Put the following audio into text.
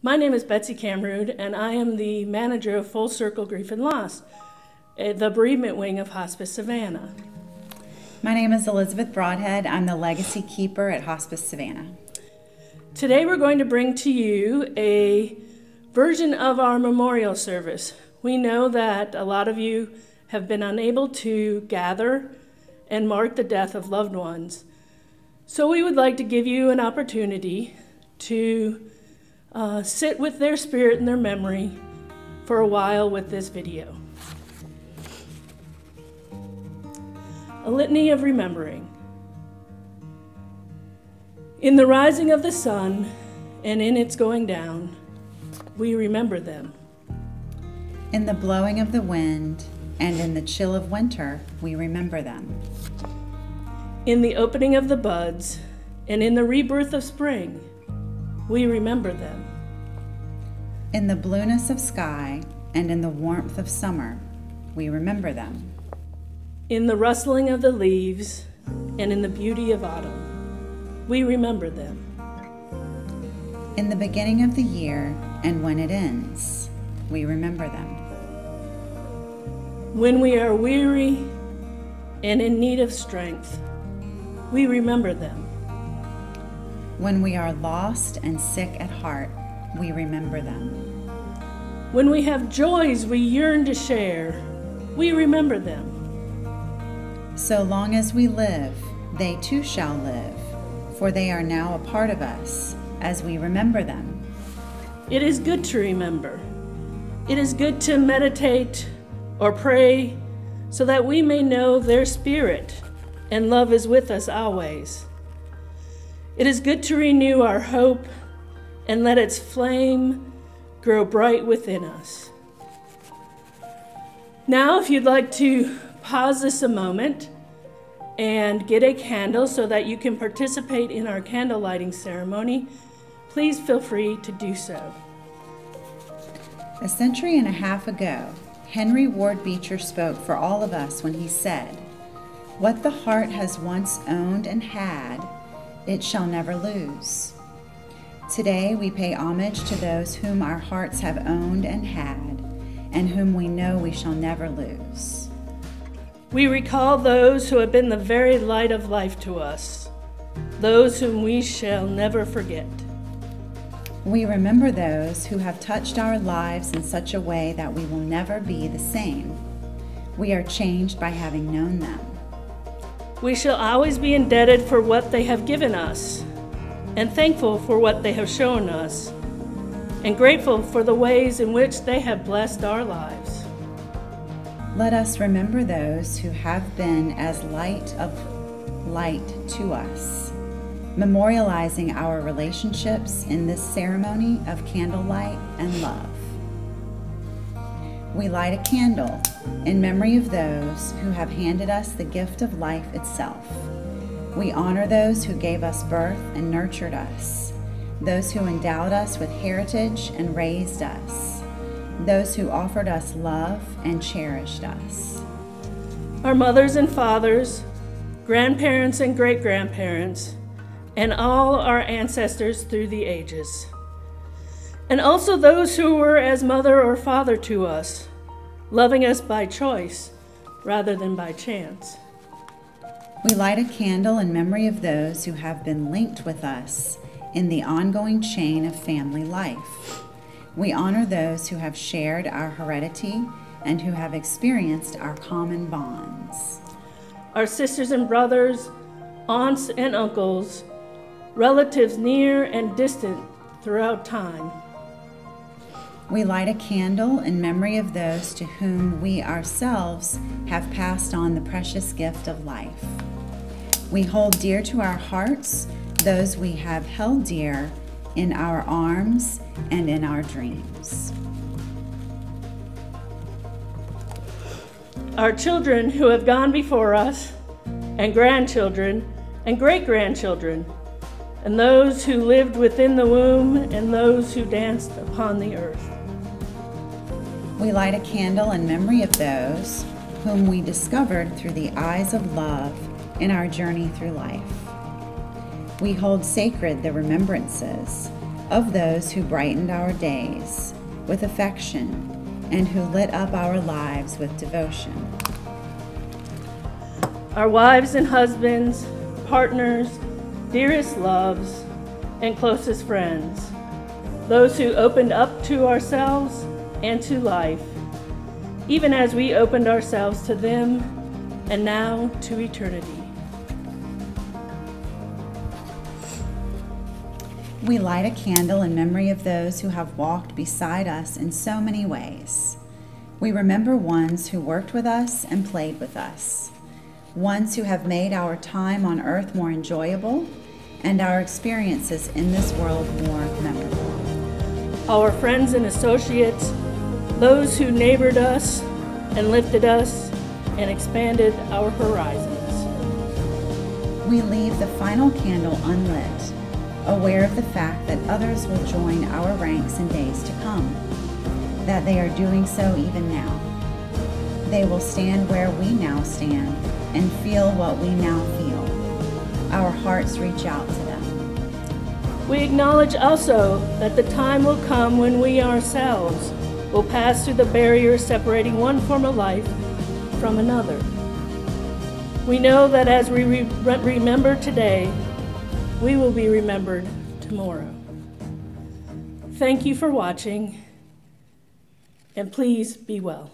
My name is Betsy Camrood, and I am the manager of Full Circle Grief and Loss, the bereavement wing of Hospice Savannah. My name is Elizabeth Broadhead. I'm the legacy keeper at Hospice Savannah. Today we're going to bring to you a version of our memorial service. We know that a lot of you have been unable to gather and mark the death of loved ones. So we would like to give you an opportunity to sit with their spirit and their memory for a while with this video. A litany of remembering. In the rising of the sun and in its going down, we remember them. In the blowing of the wind and in the chill of winter, we remember them. In the opening of the buds and in the rebirth of spring, we remember them. In the blueness of sky and in the warmth of summer, we remember them. In the rustling of the leaves and in the beauty of autumn, we remember them. In the beginning of the year and when it ends, we remember them. When we are weary and in need of strength, we remember them. When we are lost and sick at heart, we remember them. When we have joys we yearn to share, we remember them. So long as we live, they too shall live, for they are now a part of us, as we remember them. It is good to remember. It is good to meditate or pray so that we may know their spirit and love is with us always. It is good to renew our hope and let its flame grow bright within us. Now, if you'd like to pause this a moment and get a candle so that you can participate in our candle lighting ceremony, please feel free to do so. A century and a half ago, Henry Ward Beecher spoke for all of us when he said, "What the heart has once owned and had, it shall never lose." Today we pay homage to those whom our hearts have owned and had, and whom we know we shall never lose. We recall those who have been the very light of life to us, those whom we shall never forget. We remember those who have touched our lives in such a way that we will never be the same. We are changed by having known them. We shall always be indebted for what they have given us, and thankful for what they have shown us, and grateful for the ways in which they have blessed our lives. Let us remember those who have been as light of light to us, memorializing our relationships in this ceremony of candlelight and love. We light a candle in memory of those who have handed us the gift of life itself. We honor those who gave us birth and nurtured us, those who endowed us with heritage and raised us, those who offered us love and cherished us. Our mothers and fathers, grandparents and great-grandparents, and all our ancestors through the ages. And also those who were as mother or father to us, loving us by choice rather than by chance. We light a candle in memory of those who have been linked with us in the ongoing chain of family life. We honor those who have shared our heredity and who have experienced our common bonds. Our sisters and brothers, aunts and uncles, relatives near and distant throughout time. We light a candle in memory of those to whom we ourselves have passed on the precious gift of life. We hold dear to our hearts those we have held dear in our arms and in our dreams. Our children who have gone before us, and grandchildren and great-grandchildren, and those who lived within the womb and those who danced upon the earth. We light a candle in memory of those whom we discovered through the eyes of love in our journey through life. We hold sacred the remembrances of those who brightened our days with affection and who lit up our lives with devotion. Our wives and husbands, partners, dearest loves, and closest friends, those who opened up to ourselves and to life, even as we opened ourselves to them and now to eternity. We light a candle in memory of those who have walked beside us in so many ways. We remember ones who worked with us and played with us, ones who have made our time on earth more enjoyable and our experiences in this world more memorable. Our friends and associates, those who neighbored us and lifted us and expanded our horizons. We leave the final candle unlit, aware of the fact that others will join our ranks in days to come, that they are doing so even now. They will stand where we now stand and feel what we now feel. Our hearts reach out to them. We acknowledge also that the time will come when we ourselves will pass through the barrier separating one form of life from another. We know that as we remember today, we will be remembered tomorrow. Thank you for watching, and please be well.